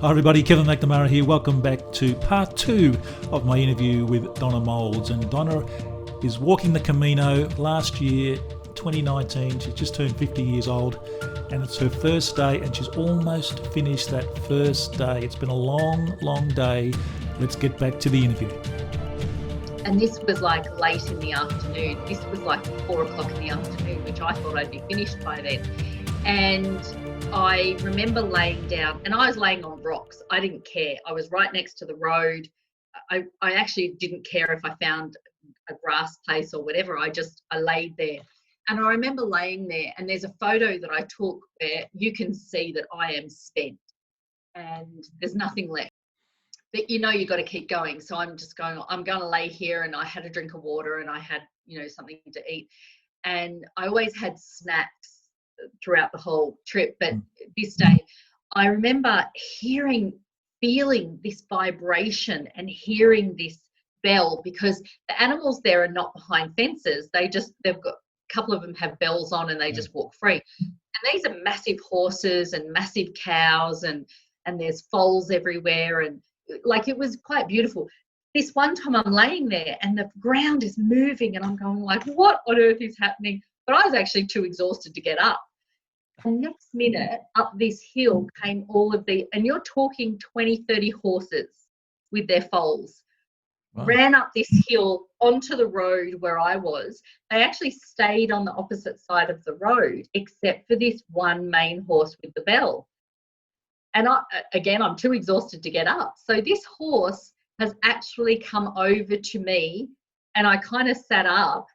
Hi everybody, Kevin McNamara here. Welcome back to part 2 of my interview with Donna Moulds. And Donna is walking the Camino last year, 2019. She's just turned 50 years old and it's her first day and she's almost finished that first day. It's been a long, long day. Let's get back to the interview. And this was like late in the afternoon. This was like 4 o'clock in the afternoon, which I thought I'd be finished by then. And I remember laying down, and I was laying on rocks. I didn't care. I was right next to the road. I actually didn't care if I found a grass place or whatever. I laid there. And I remember laying there, and there's a photo that I took where you can see that I am spent and there's nothing left. But you got to keep going. So I'm just going, I'm going to lay here, and I had a drink of water and I had, something to eat. And I always had snacks throughout the whole trip. But this day, I remember feeling this vibration and hearing this bell, because the animals there are not behind fences. They've got a couple of them have bells on and they just walk free. And these are massive horses and massive cows and there's foals everywhere. And like, it was quite beautiful. This one time I'm laying there and the ground is moving and I'm going like, what on earth is happening? But I was actually too exhausted to get up. And next minute up this hill came all of and you're talking 20, 30 horses with their foals. Wow. Ran up this hill onto the road where I was. They actually stayed on the opposite side of the road, except for this one main horse with the bell. And I'm too exhausted to get up. So this horse has actually come over to me, and I kind of sat up,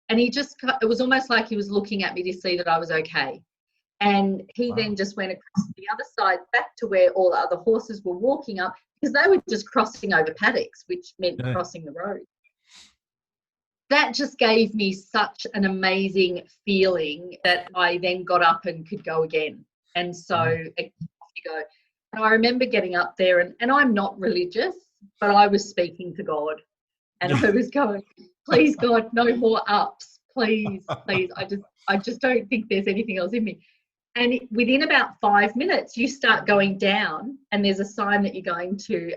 and it was almost like he was looking at me to see that I was okay. And he then just went across the other side back to where all the other horses were walking up, because they were just crossing over paddocks, which meant crossing the road. That just gave me such an amazing feeling that I then got up and could go again. And so off you go. And I remember getting up there, and I'm not religious, but I was speaking to God. And I was going, please, God, no more ups. Please, please. I just don't think there's anything else in me. And within about 5 minutes, you start going down, and there's a sign that you're going to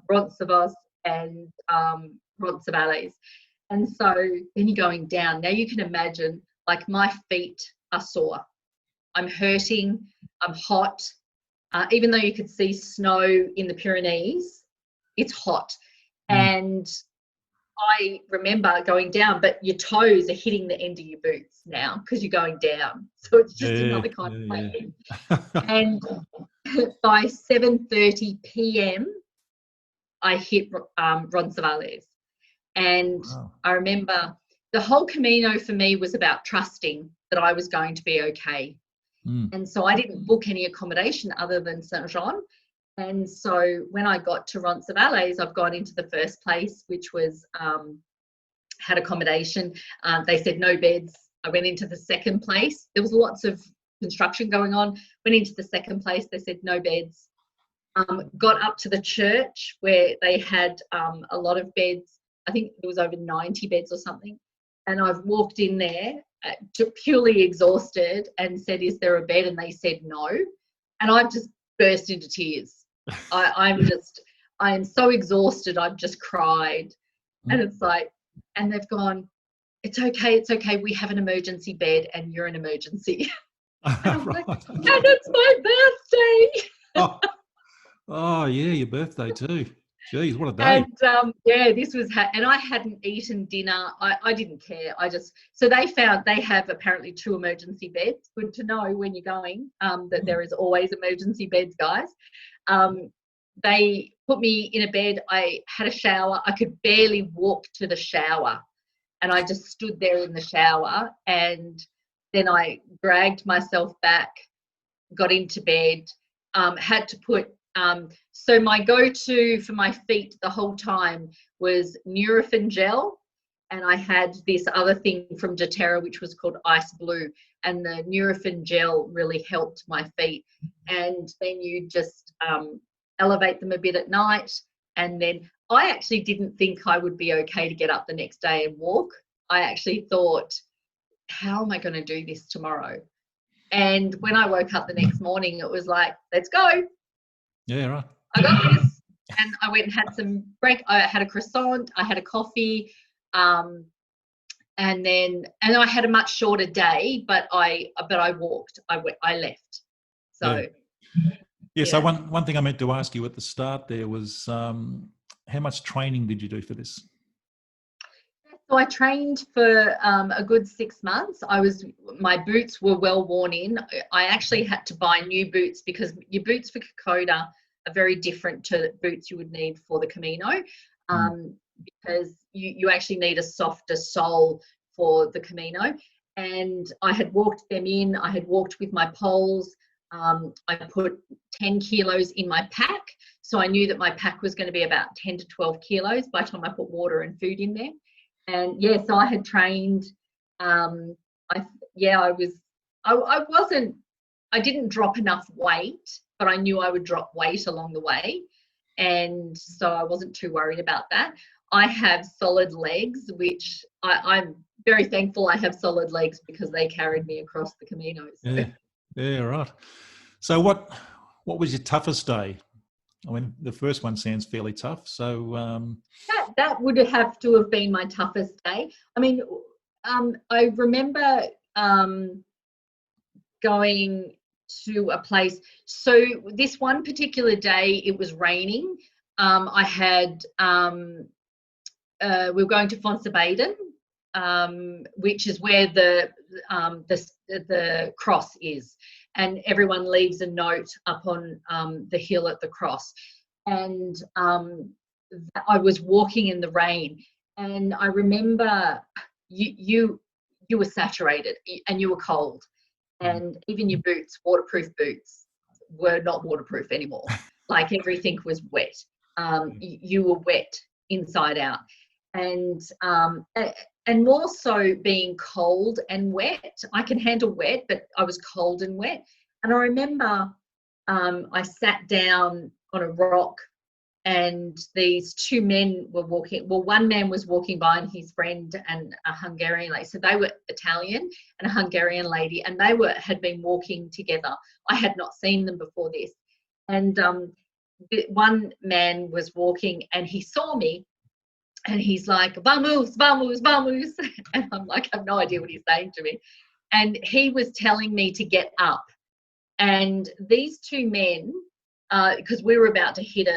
Roncesvalles and Roncesvalles. And so then you're going down. Now you can imagine, like, my feet are sore. I'm hurting. I'm hot. Even though you could see snow in the Pyrenees, it's hot. And I remember going down, but your toes are hitting the end of your boots now because you're going down. So it's just another kind of playing. And by 7:30 p.m., I hit Roncesvalles. And I remember the whole Camino for me was about trusting that I was going to be okay. And so I didn't book any accommodation other than Saint-Jean. And so when I got to Roncesvalles, I've gone into the first place, which was had accommodation. They said no beds. I went into the second place. There was lots of construction going on. Went into the second place. They said no beds. Got up to the church where they had a lot of beds. I think there was over 90 beds or something. And I've walked in there purely exhausted and said, is there a bed? And they said no. And I've just burst into tears. I am so exhausted. I've just cried. And it's like, and they've gone, it's okay. We have an emergency bed and you're an emergency. And I'm like, and it's my birthday. Oh yeah, your birthday too. Jeez, what a day. And this was, and I hadn't eaten dinner. I didn't care. So they have apparently 2 emergency beds. Good to know when you're going, that there is always emergency beds, guys. They put me in a bed. I had a shower. I could barely walk to the shower. And I just stood there in the shower. And then I dragged myself back, got into bed, had to put, so my go-to for my feet the whole time was Nurofen gel, and I had this other thing from doTERRA which was called Ice Blue, and the Nurofen gel really helped my feet. And then you just elevate them a bit at night, and then I actually didn't think I would be okay to get up the next day and walk. I actually thought, how am I going to do this tomorrow? And when I woke up the next morning, it was like, let's go. Yeah, right. I got this, and I went and had some break. I had a croissant, I had a coffee, and I had a much shorter day, but I walked. I left. Yeah. So Yeah. So yeah. one thing I meant to ask you at the start there was how much training did you do for this? So I trained for a good 6 months. My boots were well worn in. I actually had to buy new boots because your boots for Kokoda are very different to boots you would need for the Camino, because you actually need a softer sole for the Camino. And I had walked them in. I had walked with my poles. I put 10 kilos in my pack. So I knew that my pack was going to be about 10 to 12 kilos by the time I put water and food in there. And yeah, so I had trained. I didn't drop enough weight, but I knew I would drop weight along the way, and so I wasn't too worried about that. I have solid legs, which I'm very thankful I have solid legs because they carried me across the Camino. So. Yeah, right. So what was your toughest day? I mean, the first one sounds fairly tough. So That would have to have been my toughest day. I mean, I remember going to a place. So this one particular day, it was raining. I had we were going to Fonsabaden, which is where the cross is, and everyone leaves a note up on the hill at the cross. And I was walking in the rain, and I remember you were saturated and you were cold, and even your boots, waterproof boots, were not waterproof anymore. Like everything was wet. You were wet inside out, and more so being cold and wet. I can handle wet, but I was cold and wet. And I remember I sat down on a rock, and these two men were walking. Well, one man was walking by, and his friend, and a Hungarian lady. So they were Italian and a Hungarian lady, and they had been walking together. I had not seen them before this. And one man was walking, and he saw me, and he's like, "Vamos, vamos, vamos," and I'm like, I have no idea what he's saying to me. And he was telling me to get up. And these two men, because we were about to hit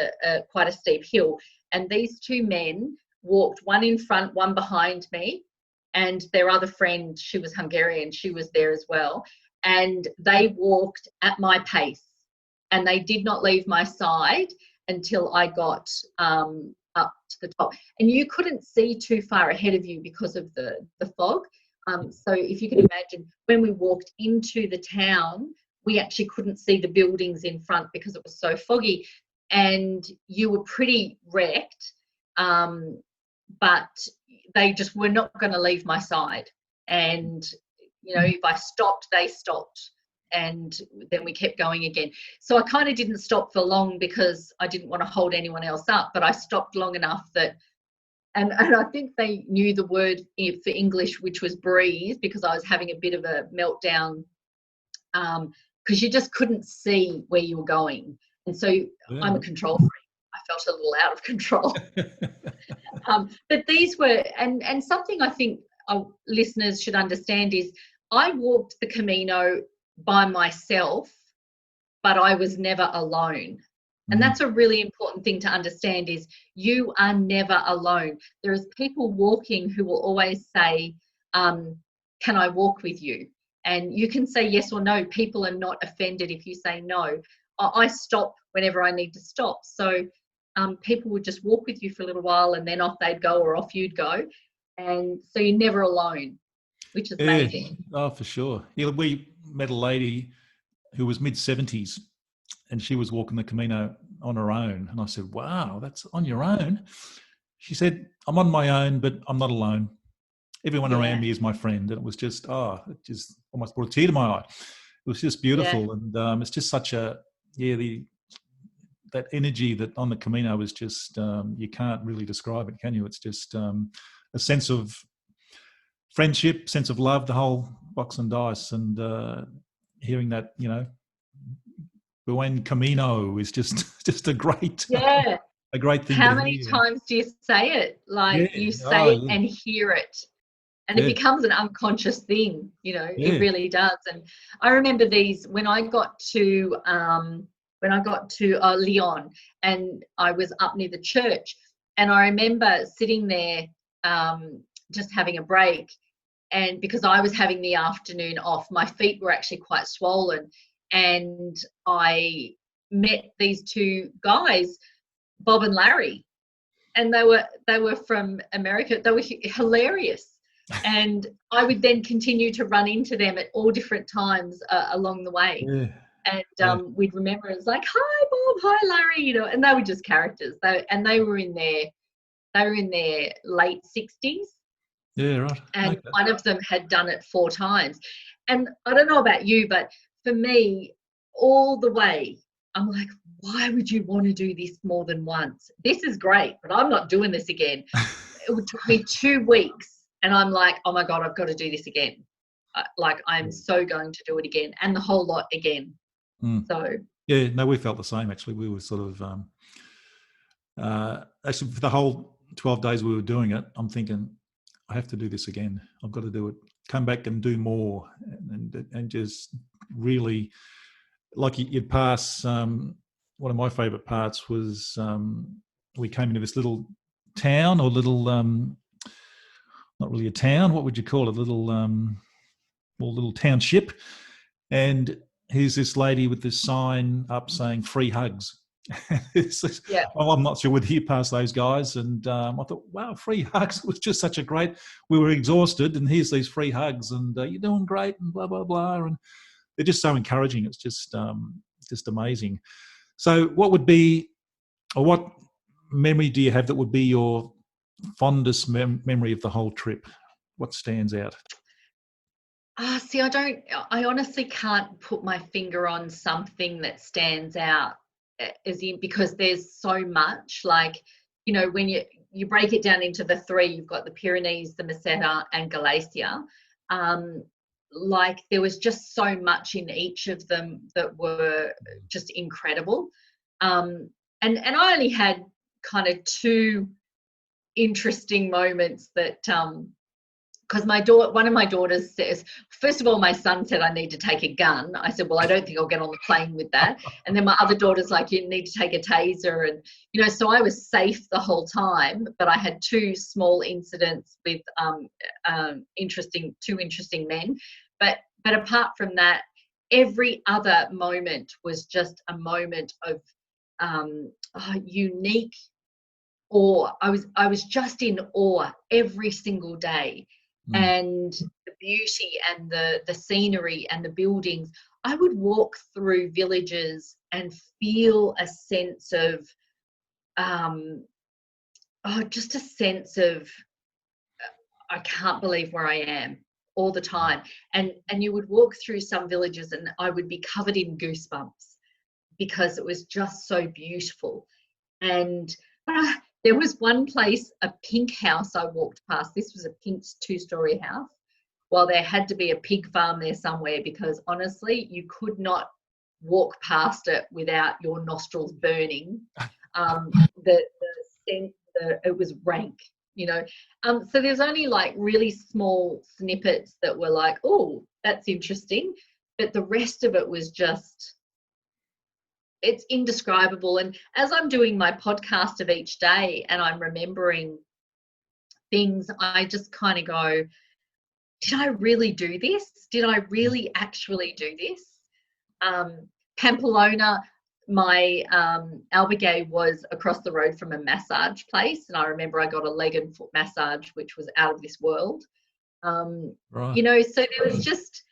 quite a steep hill, and these two men walked, one in front, one behind me, and their other friend, she was Hungarian, she was there as well, and they walked at my pace, and they did not leave my side until I got up to the top. And you couldn't see too far ahead of you because of the fog. So if you can imagine, when we walked into the town, we actually couldn't see the buildings in front because it was so foggy, and you were pretty wrecked, but they just were not going to leave my side. And, if I stopped, they stopped, and then we kept going again. So I kind of didn't stop for long because I didn't want to hold anyone else up, but I stopped long enough that, and I think they knew the word for English, which was breathe, because I was having a bit of a meltdown, because you just couldn't see where you were going. And so I'm a control freak. I felt a little out of control. But these were, and something I think our listeners should understand is, I walked the Camino by myself, but I was never alone. And that's a really important thing to understand, is you are never alone. There is people walking who will always say, can I walk with you? And you can say yes or no. People are not offended if you say no. I stop whenever I need to stop. So people would just walk with you for a little while, and then off they'd go, or off you'd go. And so you're never alone, which is amazing. Oh, for sure. Yeah, we met a lady who was mid-70s, and she was walking the Camino on her own. And I said, wow, that's on your own? She said, I'm on my own, but I'm not alone. Everyone around me is my friend. And it was just, it just almost brought a tear to my eye. It was just beautiful. And it's just such that energy that on the Camino is just, you can't really describe it, can you? It's just a sense of friendship, sense of love, the whole box and dice. And hearing that, Buen Camino is just a great Yeah. a great thing to How many hear. times do you say it? Yeah. Like you Oh, say it yeah. and hear it, and it Yeah. becomes an unconscious thing. It Yeah. really does. And I remember these when I got to Lyon, and I was up near the church, and I remember sitting there, just having a break, and because I was having the afternoon off, my feet were actually quite swollen, and I met these two guys, Bob and Larry, and they were from America. They were hilarious, and I would then continue to run into them at all different times along the way. Yeah. And Yeah. we'd remember it's like, "Hi, Bob. Hi, Larry." And they were just characters. They were in their late 60s, Yeah. Right. and Okay. one of them had done it 4 times. And I don't know about you, but for me, all the way, I'm like, why would you want to do this more than once? This is great, but I'm not doing this again. It took me 2 weeks, and I'm like, oh my God, I've got to do this again. Like, I'm so going to do it again, and the whole lot again. Mm. So Yeah. No, we felt the same. Actually, we were sort of actually for the whole 12 days we were doing it. I'm thinking, I have to do this again. I've got to do it. Come back and do more, and just really, like you'd pass. One of my favourite parts was we came into this little town or little, not really a town. What would you call it? Little township. And here's this lady with this sign up saying free hugs. yeah, Well, I'm not sure whether you passed those guys, and I thought, wow, free hugs. It was just such a great. We were exhausted, and here's these free hugs, and you're doing great, and blah blah blah, and they're just so encouraging. It's just amazing. So, what would be, or what memory do you have that would be your fondest memory of the whole trip? What stands out? see, I honestly can't put my finger on something that stands out, as in, because there's so much. Like, when you break it down into the 3, you've got the Pyrenees, the Meseta, and Galicia. Like, there was just so much in each of them that were just incredible. And I only had kind of 2 interesting moments that, because one of my daughters says, first of all, my son said I need to take a gun. I said, well, I don't think I'll get on the plane with that. And then my other daughter's like, you need to take a taser. And, so I was safe the whole time, but I had 2 small incidents with 2 interesting men. But apart from that, every other moment was just a moment of unique awe. I was just in awe every single day. And the beauty and the scenery and the buildings. I would walk through villages and feel a sense of just a sense of I can't believe where I am all the time. And you would walk through some villages and I would be covered in goosebumps because it was just so beautiful. And there was one place, a pink house I walked past. This was a pink 2-story house. Well, there had to be a pig farm there somewhere, because honestly, you could not walk past it without your nostrils burning. The scent, it was rank, So there's only like really small snippets that were like, oh, that's interesting. But the rest of it was just, it's indescribable. And as I'm doing my podcast of each day and I'm remembering things, I just kind of go, did I really do this? Did I really actually do this? Pamplona, my albergue was across the road from a massage place, and I remember I got a leg and foot massage, which was out of this world. Right. So there was just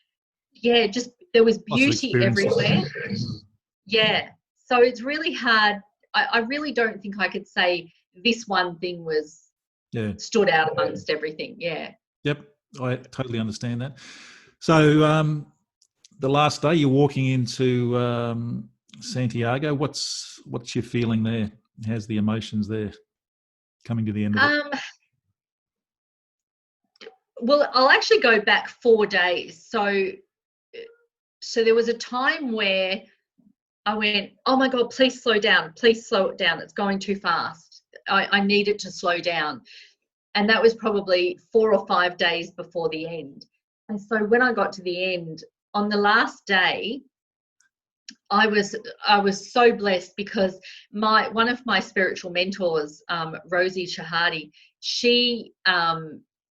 there was beauty everywhere. Yeah. So it's really hard. I really don't think I could say this one thing was stood out amongst everything. Yeah. Yep. I totally understand that. So the last day you're walking into Santiago, what's your feeling there? How's the emotions there coming to the end of it? Well, I'll actually go back 4 days. So there was a time where I went, oh my God, please slow down. Please slow it down. It's going too fast. I need it to slow down. And that was probably 4 or 5 days before the end. And so when I got to the end, on the last day, I was so blessed because one of my spiritual mentors, Rosie Shahadi, she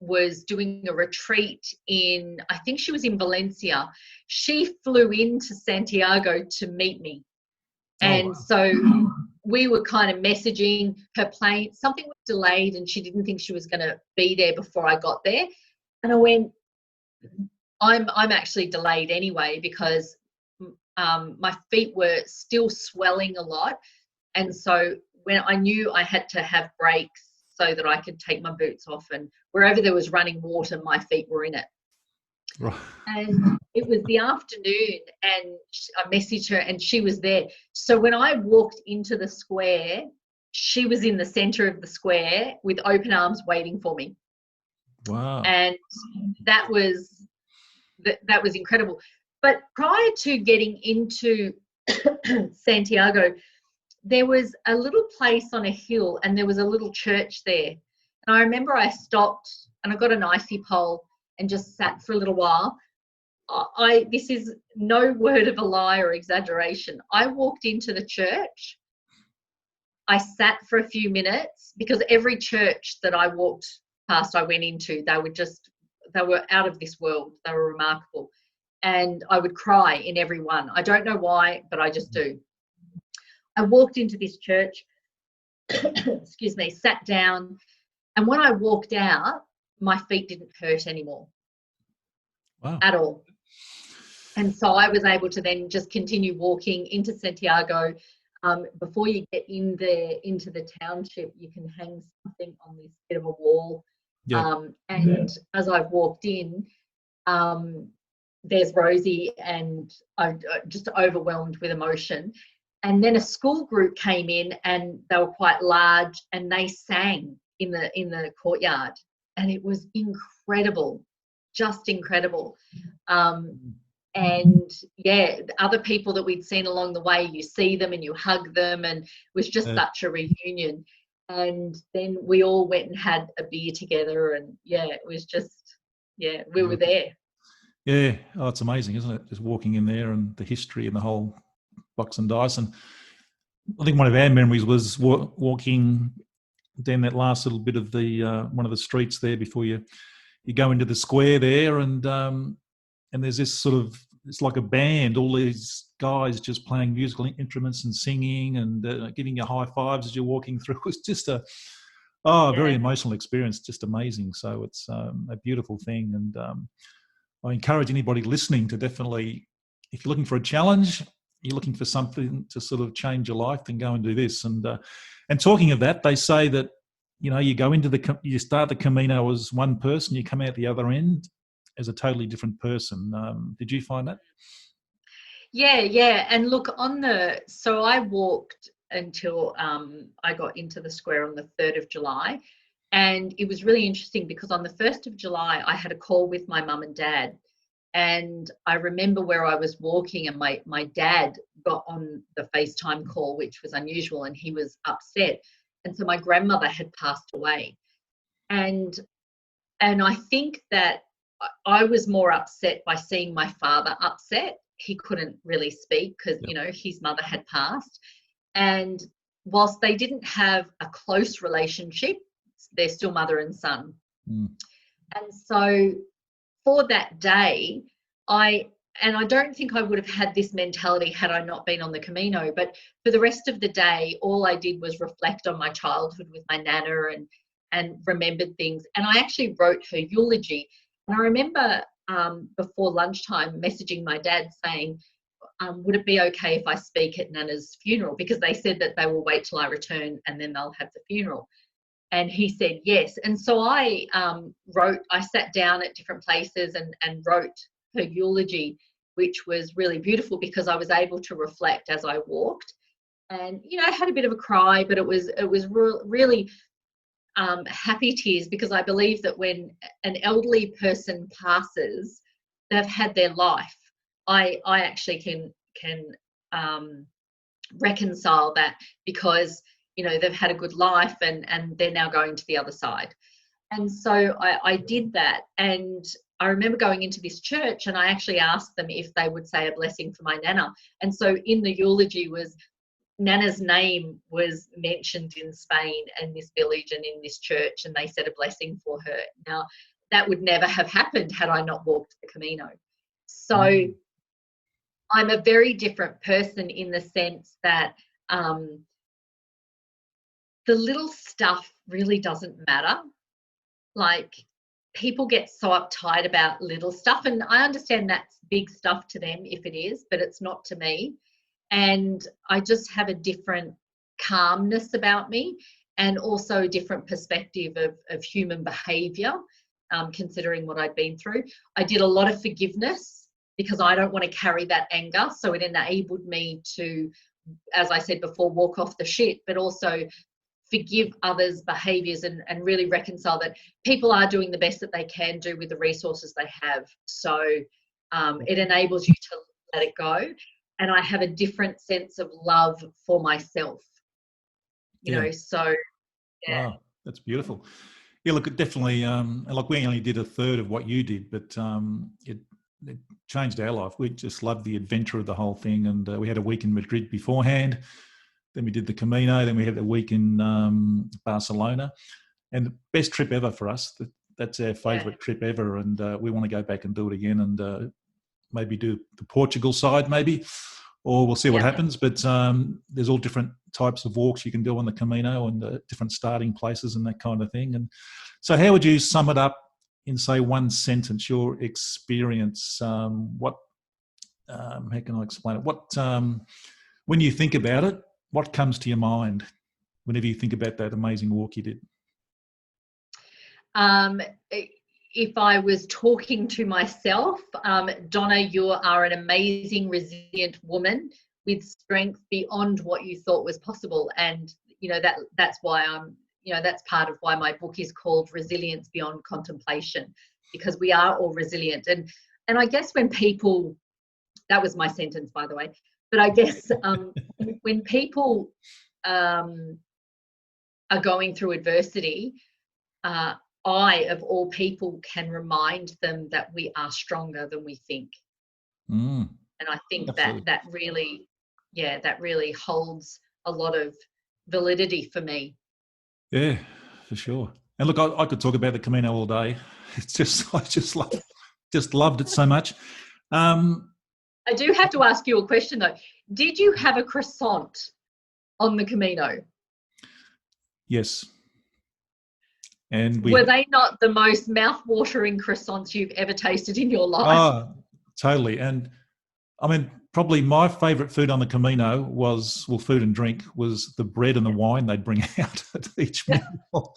was doing a retreat in, I think she was in Valencia. She flew into Santiago to meet me. And so we were kind of messaging. Her plane, something was delayed and she didn't think she was going to be there before I got there. And I went, I'm actually delayed anyway because my feet were still swelling a lot. And so when I knew I had to have breaks so that I could take my boots off, and wherever there was running water, my feet were in it. Right. And it was the afternoon and I messaged her and she was there. So when I walked into the square, she was in the center of the square with open arms waiting for me. Wow. And that was incredible. But prior to getting into Santiago, there was a little place on a hill and there was a little church there. And I remember I stopped and I got an icy pole and just sat for a little while. This is no word of a lie or exaggeration. I walked into the church. I sat for a few minutes because every church that I walked past, I went into, they were out of this world. They were remarkable. And I would cry in every one. I don't know why, but I just do. I walked into this church, excuse me, sat down. And when I walked out, my feet didn't hurt anymore. Wow. At all. And so I was able to then just continue walking into Santiago. Before you get in there into the township, you can hang something on this bit of a wall. Yeah. As I've walked in, there's Rosie, and I'm just overwhelmed with emotion. And then a school group came in, and they were quite large, and they sang in the courtyard, and it was incredible, just incredible. And yeah, other people that we'd seen along the way, you see them and you hug them, and it was just such a reunion. And then we all went and had a beer together, and yeah, it was just, yeah, we were there. Yeah, oh, it's amazing, isn't it? Just walking in there and the history and the whole box and dice. And I think one of our memories was walking down that last little bit of the one of the streets there before you go into the square there, and there's this sort of, it's like a band, all these guys just playing musical instruments and singing and giving you high fives as you're walking through. It was just a very emotional experience, just amazing. So it's a beautiful thing, and I encourage anybody listening to definitely, if you're looking for a challenge, you're looking for something to sort of change your life, then go and do this. And talking of that, they say that, you know, you start the Camino as one person, you come out the other end as a totally different person. Did you find that? Yeah. And look, so I walked until I got into the square on the 3rd of July. And it was really interesting because on the 1st of July, I had a call with my mum and dad. And I remember where I was walking, and my dad got on the FaceTime call, which was unusual, and he was upset. And so my grandmother had passed away. And I think that I was more upset by seeing my father upset. He couldn't really speak because, you know, his mother had passed. And whilst they didn't have a close relationship, they're still mother and son. And so for that day, I don't think I would have had this mentality had I not been on the Camino, but for the rest of the day, all I did was reflect on my childhood with my nana and remembered things. And I actually wrote her eulogy. And I remember before lunchtime messaging my dad saying, would it be okay if I speak at Nana's funeral? Because they said that they will wait till I return and then they'll have the funeral. And he said yes. And so I sat down at different places and wrote her eulogy, which was really beautiful because I was able to reflect as I walked. And, you know, I had a bit of a cry, but it was really happy tears, because I believe that when an elderly person passes, they've had their life. I actually can reconcile that, because they've had a good life and they're now going to the other side. And so I did that, and I remember going into this church, and I actually asked them if they would say a blessing for my Nana. And so in the eulogy was Nana's name was mentioned in Spain and this village and in this church, and they said a blessing for her. Now, that would never have happened had I not walked the Camino. So I'm a very different person in the sense that the little stuff really doesn't matter. Like, people get so uptight about little stuff, and I understand that's big stuff to them if it is, but it's not to me. And I just have a different calmness about me, and also a different perspective of human behaviour, considering what I'd been through. I did a lot of forgiveness because I don't want to carry that anger. So it enabled me to, as I said before, walk off the shit, but also forgive others' behaviours and really reconcile that people are doing the best that they can do with the resources they have. So it enables you to let it go. And I have a different sense of love for myself, you know, so yeah. Wow, that's beautiful. Yeah, look, it definitely, like, we only did a third of what you did, but it changed our life. We just loved the adventure of the whole thing. And we had a week in Madrid beforehand. Then we did the Camino. Then we had a week in Barcelona. And the best trip ever for us. That's our favourite trip ever. And we want to go back and do it again, and maybe do the Portugal side maybe, or we'll see what happens. But there's all different types of walks you can do on the Camino, and different starting places and that kind of thing. And so how would you sum it up in, say, one sentence, your experience? How can I explain it? When you think about it, what comes to your mind whenever you think about that amazing walk you did? If I was talking to myself, Donna, you are an amazing, resilient woman with strength beyond what you thought was possible. And, that's why that's part of why my book is called Resilience Beyond Contemplation, because we are all resilient. And I guess when people, that was my sentence, by the way, but I guess when people are going through adversity, I, of all people, can remind them that we are stronger than we think. And I think that really holds a lot of validity for me. Yeah, for sure. And look, I could talk about the Camino all day. It's just, I just loved it so much. I do have to ask you a question though. Did you have a croissant on the Camino? Yes. And were they not the most mouth-watering croissants you've ever tasted in your life? Oh, totally. And I mean, probably my favourite food on the Camino was, well, food and drink, was the bread and the wine they'd bring out at each meal.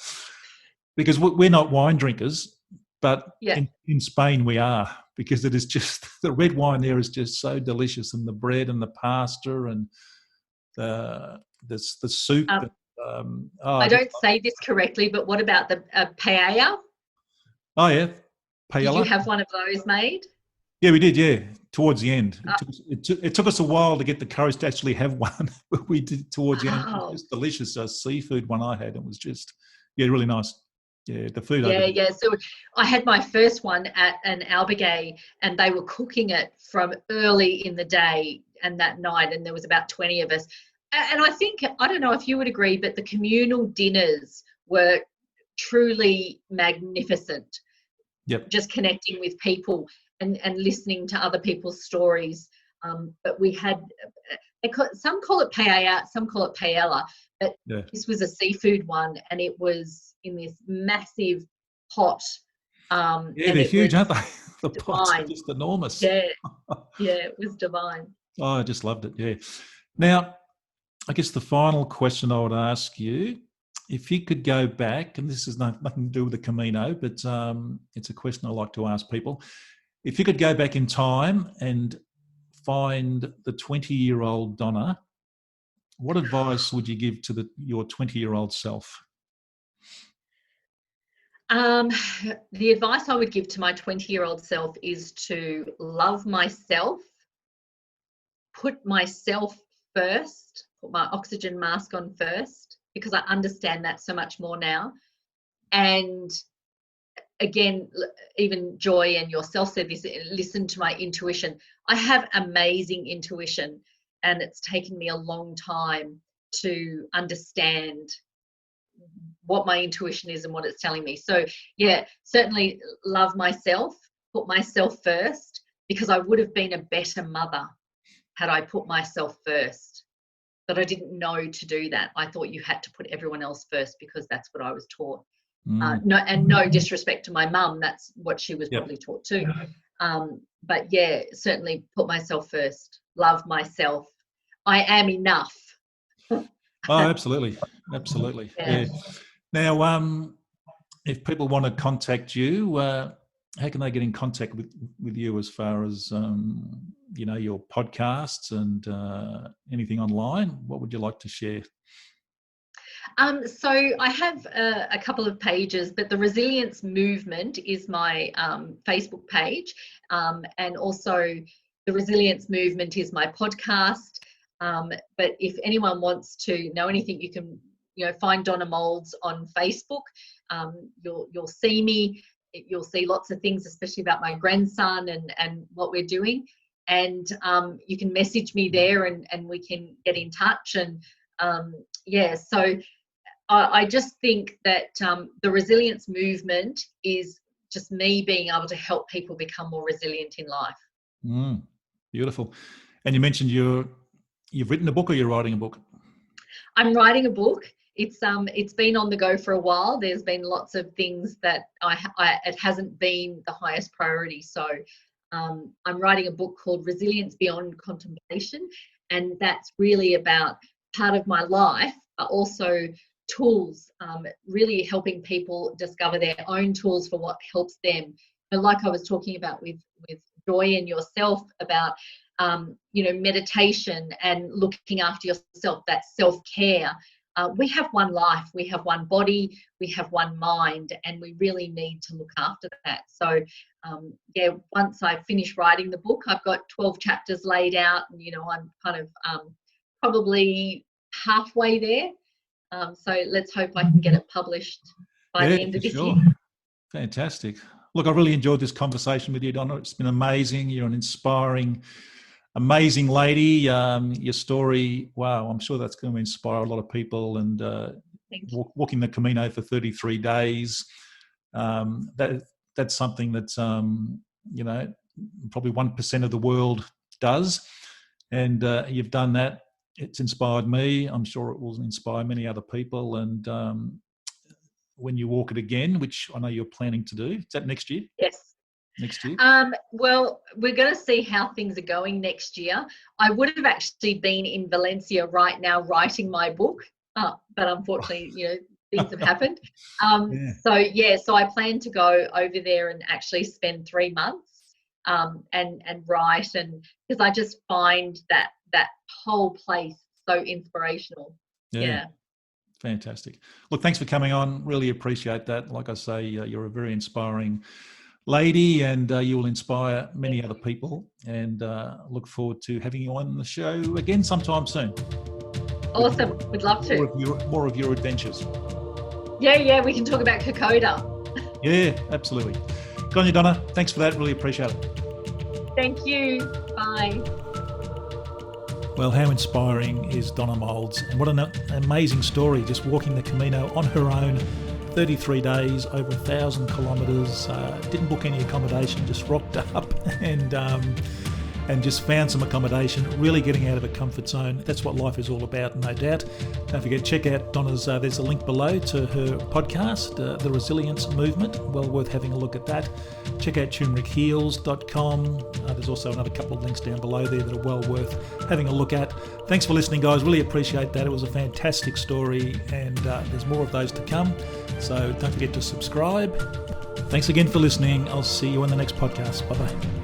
Because we're not wine drinkers, but in Spain we are, because it is just, the red wine there is just so delicious, and the bread and the pasta and the soup. I don't say this correctly, but what about the paella? Oh, yeah. Paella. Did you have one of those made? Yeah, we did, yeah, towards the end. It took us a while to get the courage to actually have one, but we did towards the end. It was just delicious. A seafood one I had, it was just, really nice. Yeah, the food. Yeah. So I had my first one at an albergue, and they were cooking it from early in the day and that night, and there was about 20 of us. And I think, I don't know if you would agree, but the communal dinners were truly magnificent. Yep. Just connecting with people and listening to other people's stories. But we had, some call it paella, some call it paella, but this was a seafood one, and it was in this massive pot. They're huge, aren't they? The pots are just enormous. Yeah, it was divine. Oh, I just loved it, yeah. Now, I guess the final question I would ask you, if you could go back, and this has nothing to do with the Camino, but it's a question I like to ask people. If you could go back in time and find the 20-year-old Donna, what advice would you give to your 20-year-old self? The advice I would give to my 20-year-old self is to love myself, put myself first, put my oxygen mask on first, because I understand that so much more now. And again, even Joy and yourself said this, listen to my intuition. I have amazing intuition, and it's taken me a long time to understand what my intuition is and what it's telling me. So yeah, certainly love myself, put myself first, because I would have been a better mother had I put myself first. But I didn't know to do that. I thought you had to put everyone else first because that's what I was taught. No disrespect to my mum, that's what she was probably taught too. But yeah, certainly put myself first, love myself. I am enough. Oh, absolutely. Yeah. Now, if people want to contact you, how can they get in contact with you as far as your podcasts and anything online? What would you like to share? So I have a couple of pages, but the Resilience Movement is my Facebook page, and also the Resilience Movement is my podcast. But if anyone wants to know anything, you can find Donna Moulds on Facebook. You'll see me. You'll see lots of things, especially about my grandson and what we're doing. And you can message me there, and we can get in touch. And so I just think that the Resilience Movement is just me being able to help people become more resilient in life. Beautiful. And you mentioned you've written a book, or you're writing a book? I'm writing a book. It's been on the go for a while. There's been lots of things that it hasn't been the highest priority. So I'm writing a book called Resilience Beyond Contemplation, and that's really about part of my life, but also tools, really helping people discover their own tools for what helps them. But like I was talking about with Joy and yourself about meditation and looking after yourself, that self-care. We have one life, we have one body, we have one mind, and we really need to look after that. So once I finish writing the book, I've got 12 chapters laid out, and I'm kind of probably halfway there. So let's hope I can get it published by the end of this year. Fantastic. Look, I really enjoyed this conversation with you, Donna. It's been amazing. You're an inspiring, amazing lady. Your story, wow, I'm sure that's going to inspire a lot of people. And walking the Camino for 33 days, that's something that's, probably 1% of the world does. And you've done that. It's inspired me. I'm sure it will inspire many other people. And when you walk it again, which I know you're planning to do, is that next year? Yes. Next year? Well, we're going to see how things are going next year. I would have actually been in Valencia right now writing my book, but unfortunately, things have happened. So I plan to go over there and actually spend 3 months and write, and because I just find that whole place so inspirational. Yeah. Fantastic. Look, thanks for coming on. Really appreciate that. Like I say, you're a very inspiring lady, and you will inspire many other people, and look forward to having you on the show again sometime soon. Awesome. We'd love to. More of your adventures. Yeah. We can talk about Kokoda. Yeah, absolutely. Good on you, Donna. Thanks for that. Really appreciate it. Thank you. Bye. Well, how inspiring is Donna Moulds, and what an amazing story, just walking the Camino on her own, 33 days, over 1,000 kilometres, didn't book any accommodation, just rocked up and just found some accommodation, really getting out of her comfort zone. That's what life is all about, no doubt. Don't forget, check out Donna's, there's a link below to her podcast, The Resilience Movement, well worth having a look at that. Check out turmericheals.com. There's also another couple of links down below there that are well worth having a look at. Thanks for listening, guys. Really appreciate that. It was a fantastic story, and there's more of those to come. So don't forget to subscribe. Thanks again for listening. I'll see you on the next podcast. Bye-bye.